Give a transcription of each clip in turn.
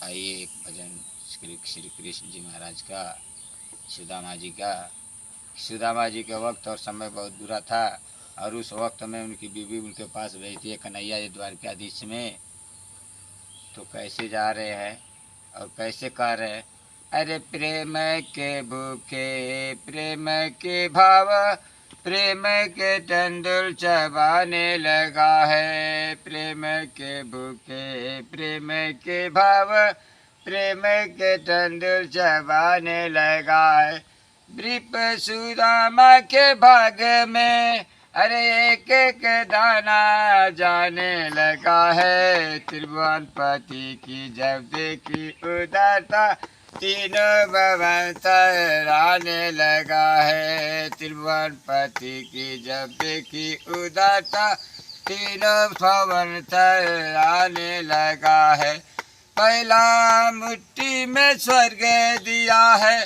आइए एक भजन श्री श्री कृष्ण जी महाराज का, सुदामा जी का। सुदामा जी के वक्त और समय बहुत बुरा था और उस वक्त में उनकी बीवी उनके पास भेजती है, कन्हैया जी द्वारकाधीश में। तो कैसे जा रहे हैं और कैसे कह रहे हैं, अरे प्रेम के भूखे प्रेम के भाव, प्रेम के तंदुल चबाने लगा है। प्रेम के भूखे प्रेम के भाव, प्रेम के तंदुल चबाने लगा है। ब्रीप सुदामा के भाग में अरे एक एक दाना जाने लगा है। त्रिभुवन पति की जब देखी उदारता, तीनों भवन तराने लगा है। त्रिभुवन पति की जब देखी उदारता, तीनों भवन तराने लगा है। पहला मुट्ठी में स्वर्ग दिया है,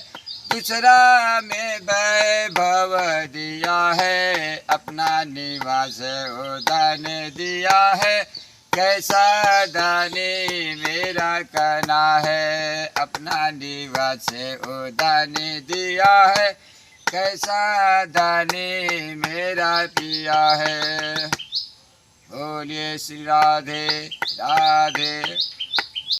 दूसरा में वैभव दिया है। अपना निवास उदान दिया है, कैसा दानी मेरा कहना है। अपना निवास उदान दिया है, कैसा दानी मेरा पिया है। बोलिए श्री राधे राधे।